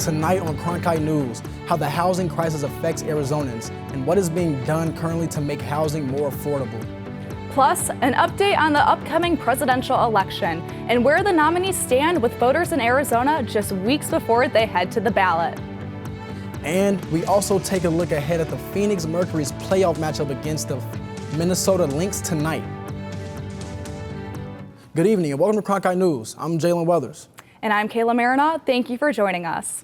Tonight on Cronkite News, how the housing crisis affects Arizonans and what is being done currently to make housing more affordable. Plus, an update on the upcoming presidential election and where the nominees stand with voters in Arizona just weeks before they head to the ballot. And we also take a look ahead at the Phoenix Mercury's playoff matchup against the Minnesota Lynx tonight. Good evening and welcome to Cronkite News. I'm Jalen Weathers. And I'm Kayla Marina. Thank you for joining us.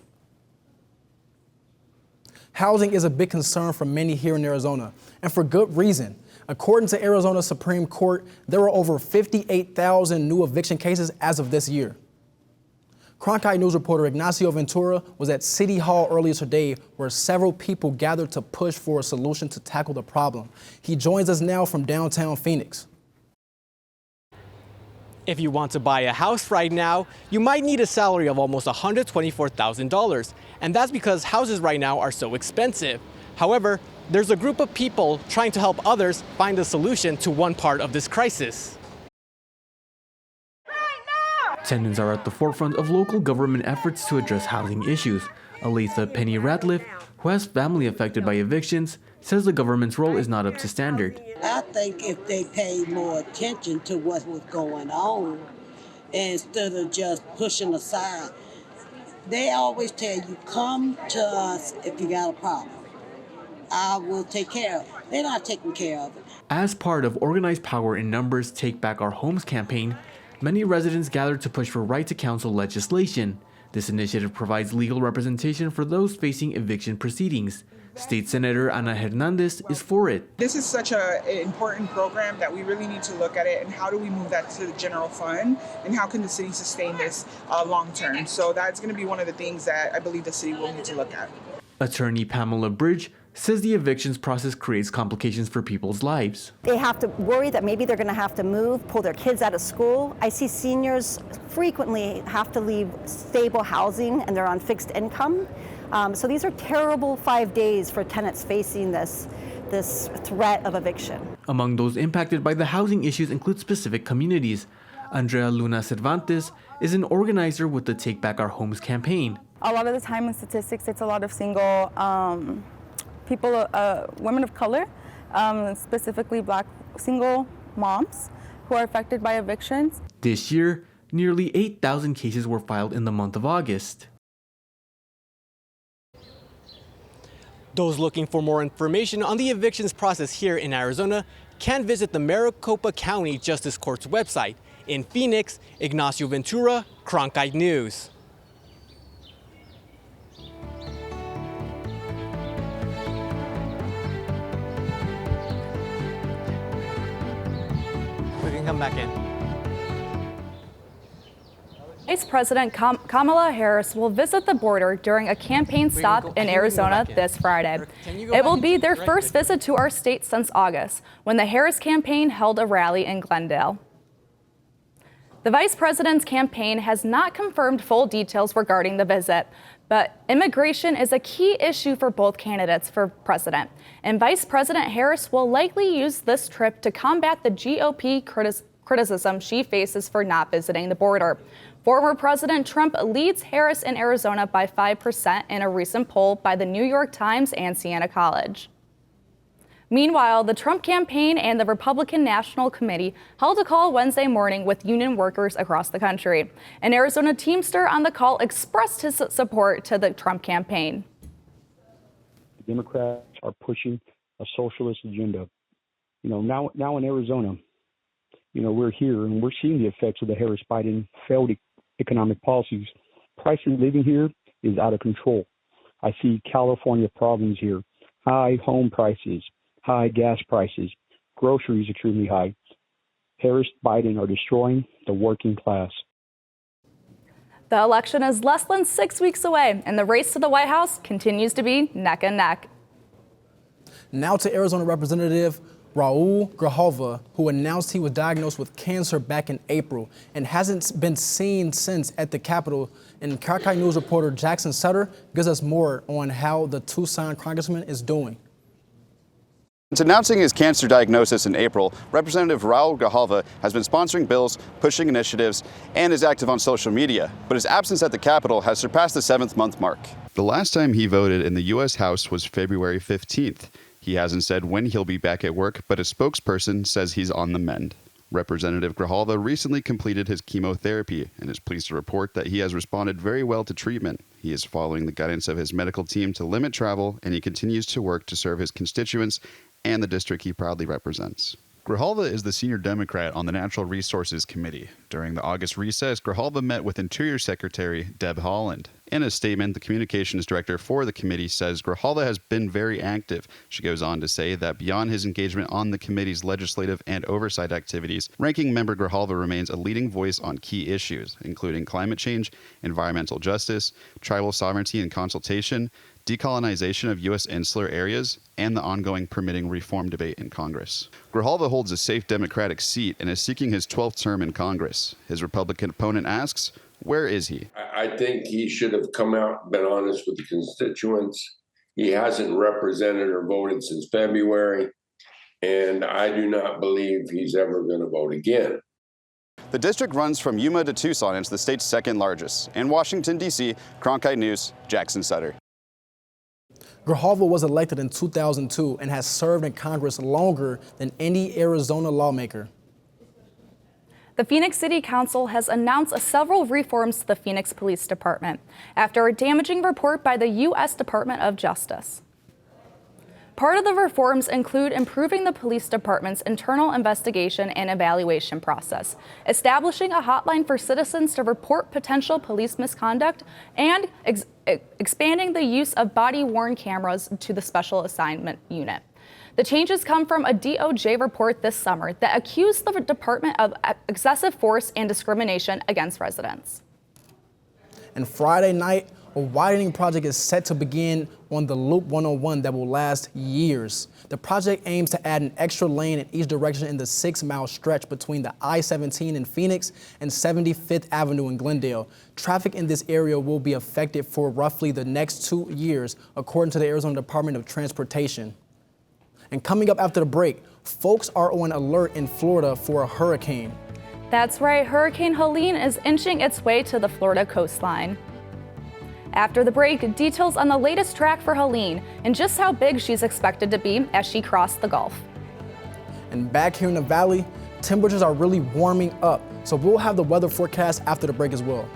Housing is a big concern for many here in Arizona, and for good reason. According to Arizona Supreme Court, there were over 58,000 new eviction cases as of this year. Cronkite News reporter Ignacio Ventura was at City Hall earlier today where several people gathered to push for a solution to tackle the problem. He joins us now from downtown Phoenix. If you want to buy a house right now, you might need a salary of almost $124,000. And that's because houses right now are so expensive. However, there's a group of people trying to help others find a solution to one part of this crisis. Tenants are at the forefront of local government efforts to address housing issues. Aletha Penny Ratliff, who has family affected by evictions, says the government's role is not up to standard. I think if they paid more attention to what was going on instead of just pushing aside, they always tell you, come to us if you got a problem. I will take care of it. They're not taking care of it. As part of Organized Power in Numbers Take Back Our Homes campaign, many residents gathered to push for right to counsel legislation. This initiative provides legal representation for those facing eviction proceedings. State Senator Ana Hernandez is for it. This is such an important program that we really need to look at it and how do we move that to the general fund and how can the city sustain this long term. So that's going to be one of the things that I believe the city will need to look at. Attorney Pamela Bridge says the evictions process creates complications for people's lives. They have to worry that maybe they're going to have to move, pull their kids out of school. I see seniors frequently have to leave stable housing and they're on fixed income. So these are terrible 5 days for tenants facing this threat of eviction. Among those impacted by the housing issues include specific communities. Andrea Luna Cervantes is an organizer with the Take Back Our Homes campaign. A lot of the time in statistics, it's a lot of single people, women of color, specifically Black single moms who are affected by evictions. This year, nearly 8,000 cases were filed in the month of August. Those looking for more information on the evictions process here in Arizona can visit the Maricopa County Justice Court's website. In Phoenix, Ignacio Ventura, Cronkite News. We can come back in. Vice President Kamala Harris will visit the border during a campaign stop in Arizona this Friday. It will be their first visit to our state since August, when the Harris campaign held a rally in Glendale. The vice president's campaign has not confirmed full details regarding the visit, but immigration is a key issue for both candidates for president. And Vice President Harris will likely use this trip to combat the GOP criticism she faces for not visiting the border. Former President Trump leads Harris in Arizona by 5% in a recent poll by the New York Times and Siena College. Meanwhile, the Trump campaign and the Republican National Committee held a call Wednesday morning with union workers across the country. An Arizona Teamster on the call expressed his support to the Trump campaign. The Democrats are pushing a socialist agenda. Now in Arizona, we're here and we're seeing the effects of the Harris-Biden failed economic policies. Price of living here is out of control. I see California problems here. High home prices, high gas prices, groceries extremely high. Harris-Biden are destroying the working class. The election is less than 6 weeks away, and the race to the White House continues to be neck and neck. Now to Arizona Representative Raul Grijalva, who announced he was diagnosed with cancer back in April and hasn't been seen since at the Capitol. And Cronkite News reporter Jackson Sutter gives us more on how the Tucson congressman is doing. Since announcing his cancer diagnosis in April, Representative Raul Grijalva has been sponsoring bills, pushing initiatives, and is active on social media, but his absence at the Capitol has surpassed the 7th-month mark. The last time he voted in the U.S. House was February 15th. He hasn't said when he'll be back at work, but a spokesperson says he's on the mend. Representative Grijalva recently completed his chemotherapy and is pleased to report that he has responded very well to treatment. He is following the guidance of his medical team to limit travel, and he continues to work to serve his constituents and the district he proudly represents. Grijalva is the senior Democrat on the Natural Resources Committee. During the August recess, Grijalva met with Interior Secretary Deb Haaland. In a statement, the communications director for the committee says Grijalva has been very active. She goes on to say that beyond his engagement on the committee's legislative and oversight activities, Ranking Member Grijalva remains a leading voice on key issues, including climate change, environmental justice, tribal sovereignty and consultation, decolonization of U.S. insular areas, and the ongoing permitting reform debate in Congress. Grijalva holds a safe Democratic seat and is seeking his 12th term in Congress. His Republican opponent asks, where is he? I think he should have come out and been honest with the constituents. He hasn't represented or voted since February, and I do not believe he's ever going to vote again. The district runs from Yuma to Tucson. It's the state's second largest. In Washington, D.C., Cronkite News, Jackson Sutter. Grijalva was elected in 2002 and has served in Congress longer than any Arizona lawmaker. The Phoenix City Council has announced several reforms to the Phoenix Police Department after a damaging report by the U.S. Department of Justice. Part of the reforms include improving the police department's internal investigation and evaluation process, establishing a hotline for citizens to report potential police misconduct, and expanding the use of body-worn cameras to the Special Assignment Unit. The changes come from a DOJ report this summer that accused the department of excessive force and discrimination against residents. And Friday night, a widening project is set to begin on the Loop 101 that will last years. The project aims to add an extra lane in each direction in the 6-mile stretch between the I-17 in Phoenix and 75th Avenue in Glendale. Traffic in this area will be affected for roughly the next 2 years, according to the Arizona Department of Transportation. And coming up after the break, folks are on alert in Florida for a hurricane. That's right, Hurricane Helene is inching its way to the Florida coastline. After the break, details on the latest track for Helene and just how big she's expected to be as she crossed the Gulf. And back here in the valley, temperatures are really warming up, so we'll have the weather forecast after the break as well.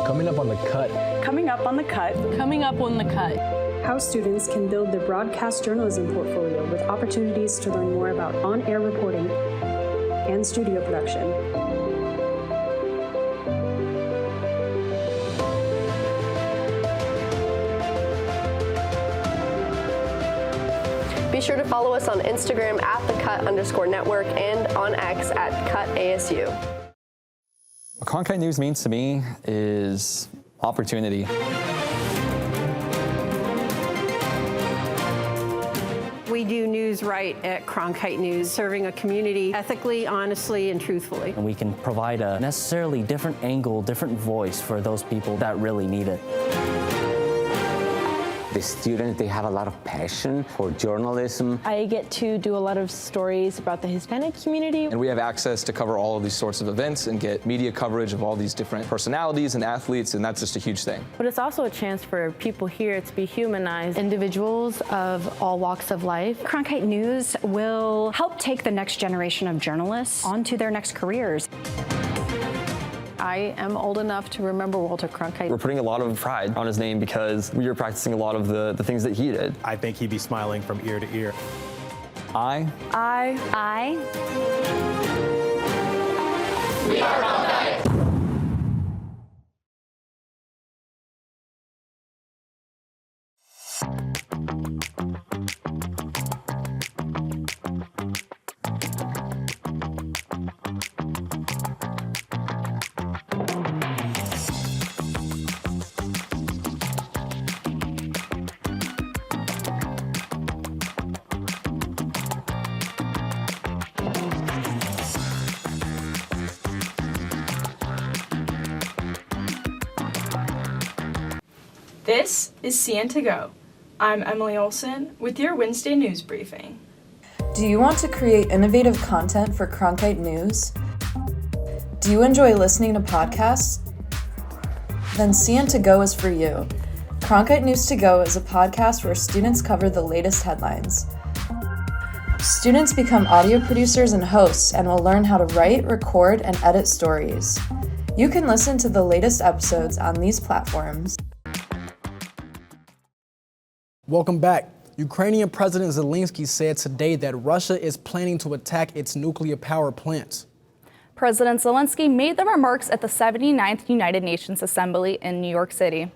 Coming up on the cut. Coming up on the cut. Coming up on the cut. How students can build their broadcast journalism portfolio with opportunities to learn more about on-air reporting and studio production. Be sure to follow us on Instagram at @thecut_network and on X at @CutASU. What Cronkite News means to me is opportunity. We do news right at Cronkite News, serving a community ethically, honestly, and truthfully. And we can provide a necessarily different angle, different voice for those people that really need it. The students, they have a lot of passion for journalism. I get to do a lot of stories about the Hispanic community. And we have access to cover all of these sorts of events and get media coverage of all these different personalities and athletes, and that's just a huge thing. But it's also a chance for people here to be humanized. Individuals of all walks of life. Cronkite News will help take the next generation of journalists onto their next careers. I am old enough to remember Walter Cronkite. We're putting a lot of pride on his name because we are practicing a lot of the things that he did. I think he'd be smiling from ear to ear. I. We are Cronkite. This is CN2Go. I'm Emily Olson with your Wednesday news briefing. Do you want to create innovative content for Cronkite News? Do you enjoy listening to podcasts? Then CN2Go is for you. Cronkite News to Go is a podcast where students cover the latest headlines. Students become audio producers and hosts and will learn how to write, record, and edit stories. You can listen to the latest episodes on these platforms. Welcome back. Ukrainian President Zelensky said today that Russia is planning to attack its nuclear power plants. President Zelensky made the remarks at the 79th United Nations Assembly in New York City.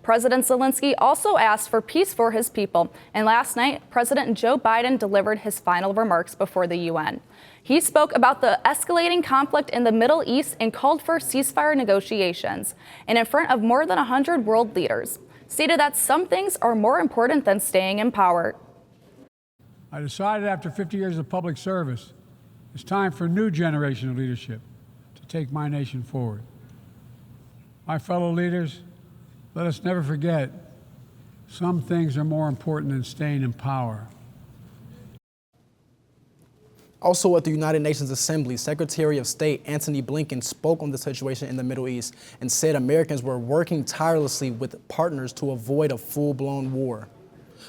President Zelensky also asked for peace for his people, and last night, President Joe Biden delivered his final remarks before the UN. He spoke about the escalating conflict in the Middle East and called for ceasefire negotiations, and in front of more than 100 world leaders, stated that some things are more important than staying in power. I decided after 50 years of public service, it's time for a new generation of leadership to take my nation forward. My fellow leaders, let us never forget, some things are more important than staying in power. Also at the United Nations Assembly, Secretary of State Antony Blinken spoke on the situation in the Middle East and said Americans were working tirelessly with partners to avoid a full-blown war.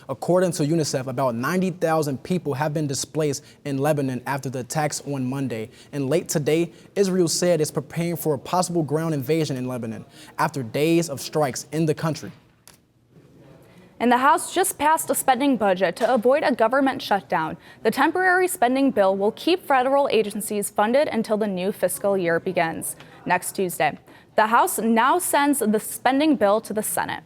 According to UNICEF, about 90,000 people have been displaced in Lebanon after the attacks on Monday. And late today, Israel said it's preparing for a possible ground invasion in Lebanon after days of strikes in the country. And the House just passed a spending budget to avoid a government shutdown. The temporary spending bill will keep federal agencies funded until the new fiscal year begins next Tuesday. The House now sends the spending bill to the Senate.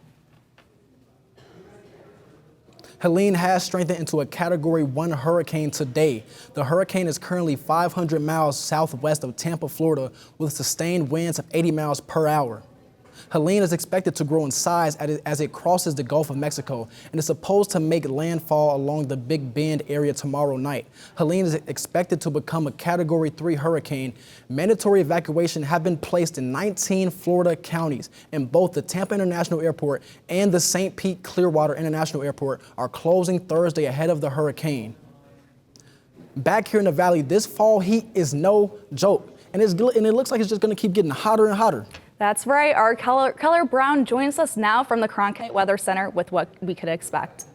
Helene has strengthened into a Category 1 hurricane today. The hurricane is currently 500 miles southwest of Tampa, Florida, with sustained winds of 80 miles per hour. Helene is expected to grow in size as it crosses the Gulf of Mexico and is supposed to make landfall along the Big Bend area tomorrow night. Helene is expected to become a Category 3 hurricane. Mandatory evacuation have been placed in 19 Florida counties, and both the Tampa International Airport and the St. Pete Clearwater International Airport are closing Thursday ahead of the hurricane. Back here in the valley, this fall heat is no joke, and it looks like it's just going to keep getting hotter and hotter. That's right. Our Keller Brown joins us now from the Cronkite Weather Center with what we could expect.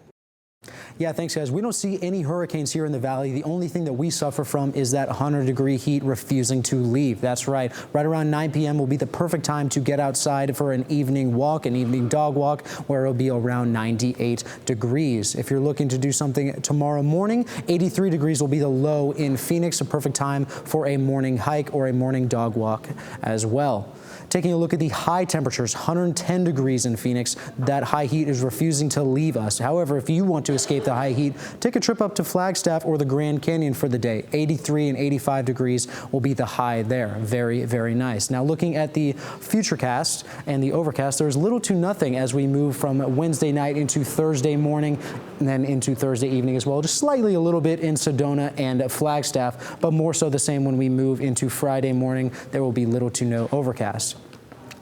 Yeah, thanks, guys. We don't see any hurricanes here in the valley. The only thing that we suffer from is that 100-degree heat refusing to leave. That's right. Right around 9 p.m. will be the perfect time to get outside for an evening walk, an evening dog walk, where it'll be around 98 degrees. If you're looking to do something tomorrow morning, 83 degrees will be the low in Phoenix, a perfect time for a morning hike or a morning dog walk as well. Taking a look at the high temperatures, 110 degrees in Phoenix. That high heat is refusing to leave us. However, if you want to escape the high heat, take a trip up to Flagstaff or the Grand Canyon for the day. 83 and 85 degrees will be the high there. Very, very nice. Now looking at the futurecast and the overcast, there's little to nothing as we move from Wednesday night into Thursday morning and then into Thursday evening as well. Just slightly a little bit in Sedona and Flagstaff, but more so the same when we move into Friday morning. There will be little to no overcast.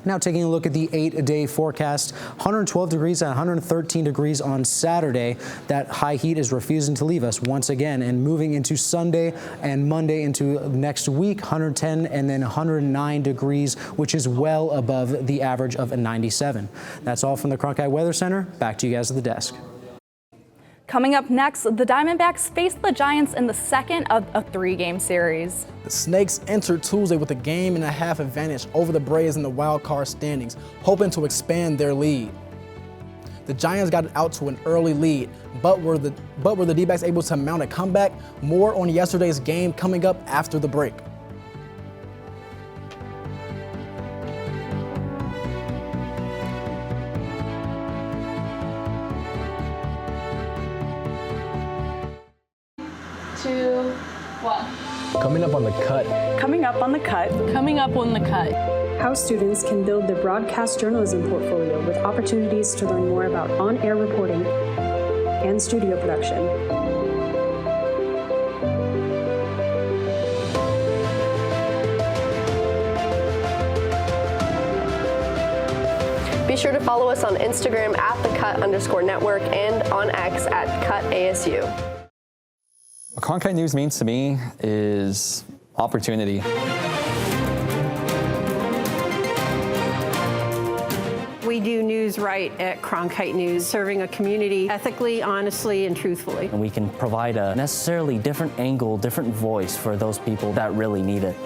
Now taking a look at the 8-day forecast, 112 degrees and 113 degrees on Saturday. That high heat is refusing to leave us once again, and moving into Sunday and Monday into next week, 110 and then 109 degrees, which is well above the average of 97. That's all from the Cronkite Weather Center. Back to you guys at the desk. Coming up next, the Diamondbacks face the Giants in the second of a 3-game series. The Snakes entered Tuesday with a game-and-a-half advantage over the Braves in the wild card standings, hoping to expand their lead. The Giants got out to an early lead, but were the D-backs able to mount a comeback? More on yesterday's game coming up after the break. Coming up on the cut. Coming up on the cut. Coming up on the cut. How students can build their broadcast journalism portfolio with opportunities to learn more about on-air reporting and studio production. Be sure to follow us on Instagram at @thecut_network and on X at @CutASU. What Cronkite News means to me is opportunity. We do news right at Cronkite News, serving a community ethically, honestly, and truthfully. And we can provide a necessarily different angle, different voice for those people that really need it.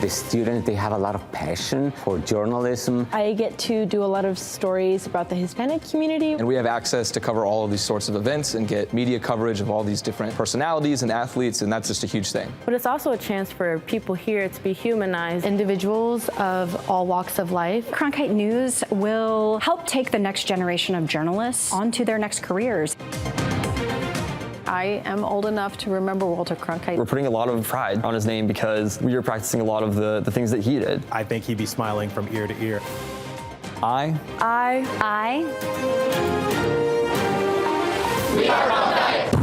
The students, they have a lot of passion for journalism. I get to do a lot of stories about the Hispanic community. And we have access to cover all of these sorts of events and get media coverage of all these different personalities and athletes, and that's just a huge thing. But it's also a chance for people here to be humanized, individuals of all walks of life. Cronkite News will help take the next generation of journalists onto their next careers. I am old enough to remember Walter Cronkite. We're putting a lot of pride on his name because we are practicing a lot of the things that he did. I think he'd be smiling from ear to ear. I. We are Cronkite.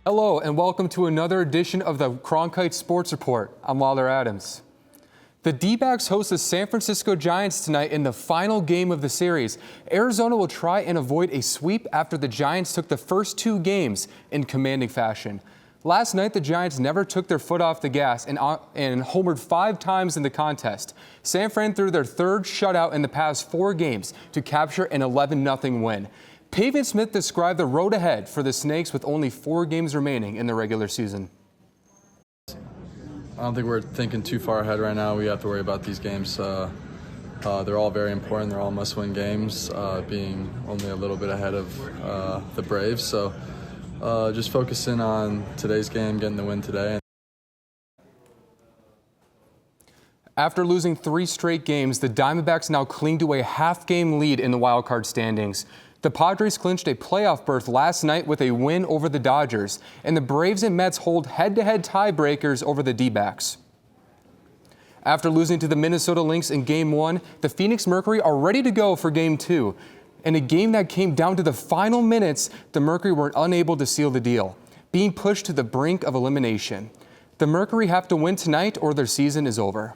Hello and welcome to another edition of the Cronkite Sports Report. I'm Lawler Adams. The D-backs host the San Francisco Giants tonight in the final game of the series. Arizona will try and avoid a sweep after the Giants took the first two games in commanding fashion. Last night, the Giants never took their foot off the gas and homered 5 times in the contest. San Fran threw their third shutout in the past 4 games to capture an 11-0 win. Pavin Smith described the road ahead for the Snakes with only 4 games remaining in the regular season. I don't think we're thinking too far ahead right now. We have to worry about these games. They're all very important. They're all must-win games, being only a little bit ahead of the Braves. So just focusing on today's game, getting the win today. After losing 3 straight games, the Diamondbacks now cling to a half-game lead in the wildcard standings. The Padres clinched a playoff berth last night with a win over the Dodgers, and the Braves and Mets hold head-to-head tiebreakers over the D-backs. After losing to the Minnesota Lynx in Game 1, the Phoenix Mercury are ready to go for Game 2. In a game that came down to the final minutes, the Mercury were unable to seal the deal, being pushed to the brink of elimination. The Mercury have to win tonight or their season is over.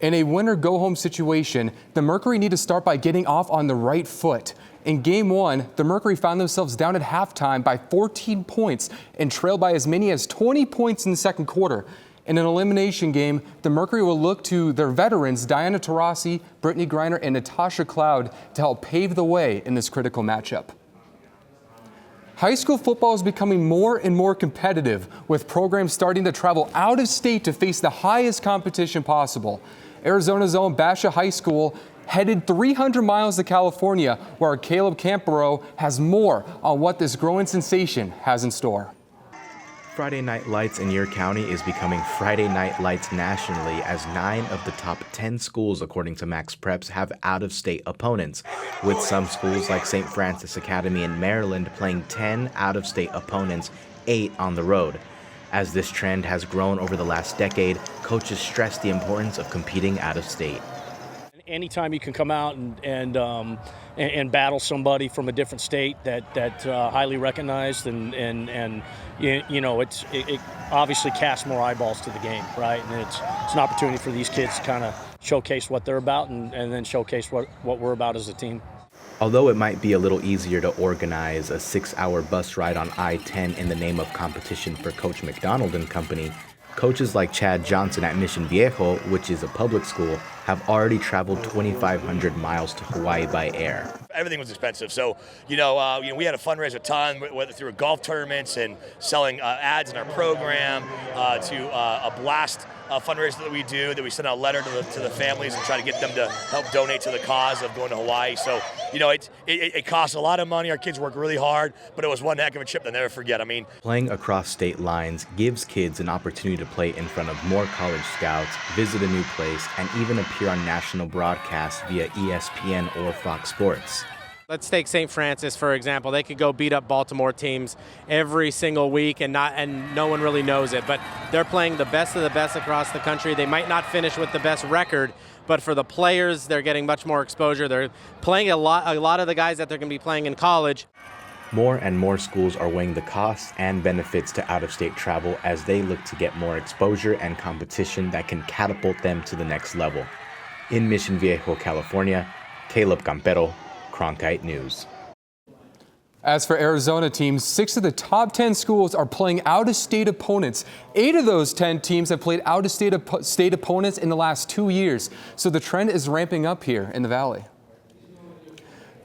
In a win-or-go-home situation, the Mercury need to start by getting off on the right foot. In Game 1, the Mercury found themselves down at halftime by 14 points and trailed by as many as 20 points in the second quarter. In an elimination game, the Mercury will look to their veterans, Diana Taurasi, Brittany Griner, and Natasha Cloud, to help pave the way in this critical matchup. High school football is becoming more and more competitive, with programs starting to travel out of state to face the highest competition possible. Arizona's own Basha High School headed 300 miles to California, where Caleb Campbell has more on what this growing sensation has in store. Friday Night Lights in your county is becoming Friday Night Lights nationally, as 9 of the top 10 schools, according to Max Preps, have out-of-state opponents, with some schools like St. Francis Academy in Maryland playing 10 out-of-state opponents, 8 on the road. As this trend has grown over the last decade, coaches stress the importance of competing out of state. Anytime you can come out and battle somebody from a different state that highly recognized and you know it obviously casts more eyeballs to the game, right? And it's an opportunity for these kids to kind of showcase what they're about and then showcase what we're about as a team. Although it might be a little easier to organize a 6-hour bus ride on I-10 in the name of competition for Coach McDonald and company, coaches like Chad Johnson at Mission Viejo, which is a public school, have already traveled 2,500 miles to Hawaii by air. Everything was expensive, so we had to fundraise a ton, whether through golf tournaments and selling ads in our program, to a blast fundraiser that we do, that we send out a letter to the families and try to get them to help donate to the cause of going to Hawaii. So, you know, it costs a lot of money. Our kids work really hard, but it was one heck of a trip they'll never forget. I mean, playing across state lines gives kids an opportunity to play in front of more college scouts, visit a new place, and even appear on national broadcasts via ESPN or Fox Sports. Let's take St. Francis, for example. They could go beat up Baltimore teams every single week and no one really knows it. But they're playing the best of the best across the country. They might not finish with the best record, but for the players, they're getting much more exposure. They're playing a lot of the guys that they're going to be playing in college. More and more schools are weighing the costs and benefits to out-of-state travel as they look to get more exposure and competition that can catapult them to the next level. In Mission Viejo, California, Caleb Campero, Cronkite News. As for Arizona teams, 6 of the top 10 schools are playing out-of-state opponents. 8 of those 10 teams have played out-of-state opponents in the last 2 years, so the trend is ramping up here in the Valley.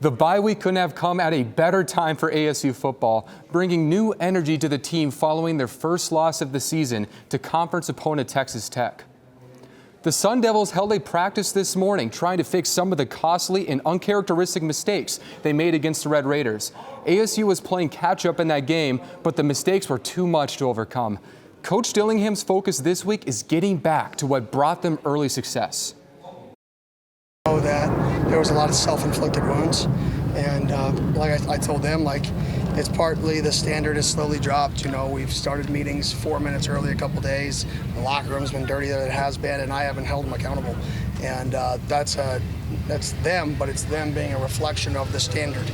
The bye week couldn't have come at a better time for ASU football, bringing new energy to the team following their first loss of the season to conference opponent Texas Tech. The Sun Devils held a practice this morning trying to fix some of the costly and uncharacteristic mistakes they made against the Red Raiders. ASU was playing catch-up in that game, but the mistakes were too much to overcome. Coach Dillingham's focus this week is getting back to what brought them early success. Know that there was a lot of self-inflicted wounds, and like I told them, like, it's partly the standard has slowly dropped. You know, we've started meetings 4 minutes early a couple days. The locker room's been dirtier than it has been, and I haven't held them accountable. And that's them, but it's them being a reflection of the standard,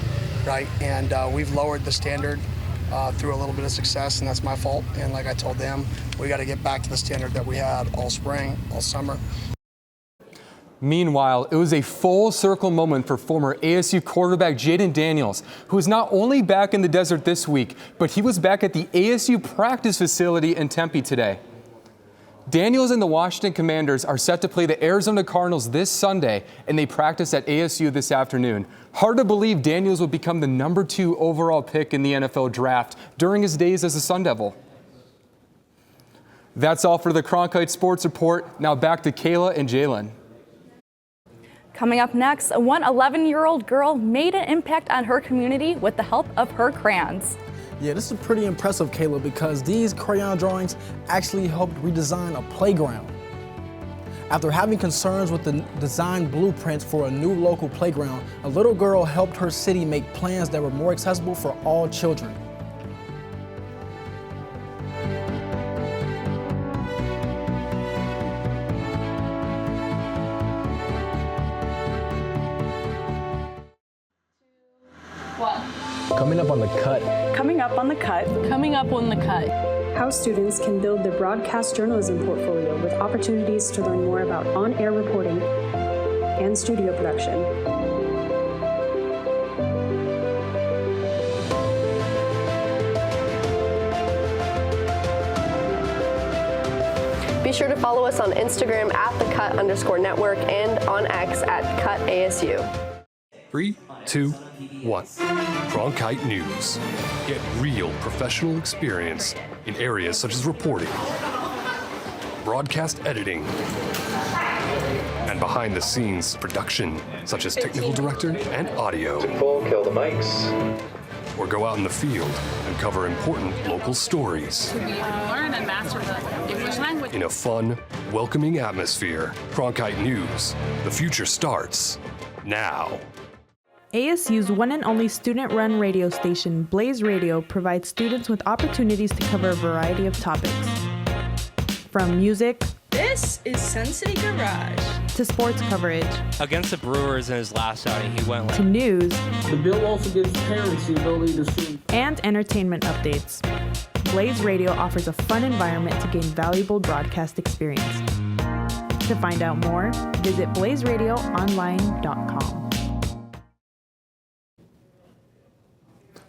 right? And we've lowered the standard through a little bit of success, and that's my fault. And like I told them, we got to get back to the standard that we had all spring, all summer. Meanwhile, it was a full circle moment for former ASU quarterback Jaden Daniels, who is not only back in the desert this week, but he was back at the ASU practice facility in Tempe today. Daniels and the Washington Commanders are set to play the Arizona Cardinals this Sunday, and they practice at ASU this afternoon. Hard to believe Daniels would become the #2 overall pick in the NFL draft during his days as a Sun Devil. That's all for the Cronkite Sports Report. Now back to Kayla and Jalen. Coming up next, one 11-year-old girl made an impact on her community with the help of her crayons. Yeah, this is pretty impressive, Kayla, because these crayon drawings actually helped redesign a playground. After having concerns with the design blueprints for a new local playground, a little girl helped her city make plans that were more accessible for all children. Coming up on the cut. Coming up on the cut. Coming up on the cut. How students can build their broadcast journalism portfolio with opportunities to learn more about on-air reporting and studio production. Be sure to follow us on Instagram at @thecut_network and on X at @CutASU. 3, 2, 1. Cronkite News. Get real professional experience in areas such as reporting, broadcast editing, and behind-the-scenes production, such as technical director and audio. Kill the mics. Or go out in the field and cover important local stories. Learn and master the English language. In a fun, welcoming atmosphere. Cronkite News. The future starts now. ASU's one and only student-run radio station, Blaze Radio, provides students with opportunities to cover a variety of topics. From music, this is Sun City Garage, to sports coverage. Against the Brewers in his last outing, he went to news. The bill also gives parents the ability to see. And entertainment updates. Blaze Radio offers a fun environment to gain valuable broadcast experience. To find out more, visit blazeradioonline.com.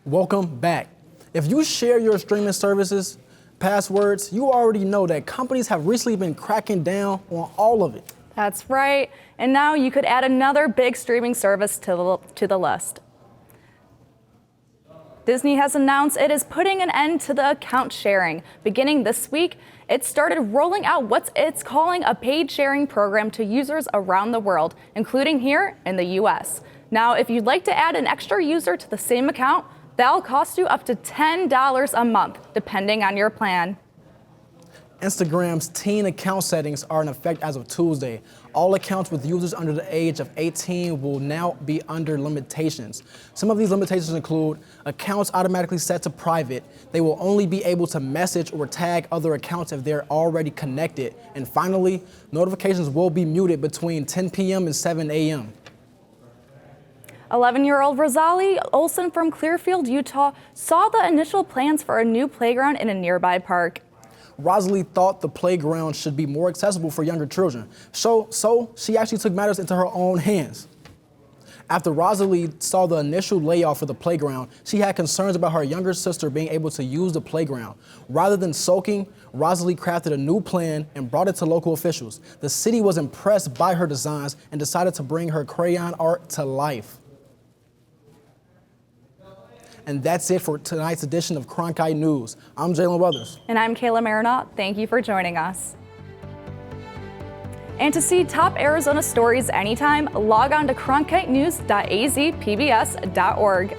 Welcome back. If you share your streaming services passwords, you already know that companies have recently been cracking down on all of it. That's right. And now you could add another big streaming service to the list. Disney has announced it is putting an end to the account sharing. Beginning this week, it started rolling out what it's calling a paid sharing program to users around the world, including here in the U.S. Now, if you'd like to add an extra user to the same account, that'll cost you up to $10 a month, depending on your plan. Instagram's teen account settings are in effect as of Tuesday. All accounts with users under the age of 18 will now be under limitations. Some of these limitations include accounts automatically set to private. They will only be able to message or tag other accounts if they're already connected. And finally, notifications will be muted between 10 p.m. and 7 a.m. 11-year-old Rosalie Olson from Clearfield, Utah, saw the initial plans for a new playground in a nearby park. Rosalie thought the playground should be more accessible for younger children, so she actually took matters into her own hands. After Rosalie saw the initial layout for the playground, she had concerns about her younger sister being able to use the playground. Rather than sulking, Rosalie crafted a new plan and brought it to local officials. The city was impressed by her designs and decided to bring her crayon art to life. And that's it for tonight's edition of Cronkite News. I'm Jalen Weathers. And I'm Kayla Marinault. Thank you for joining us. And to see top Arizona stories anytime, log on to cronkitenews.azpbs.org.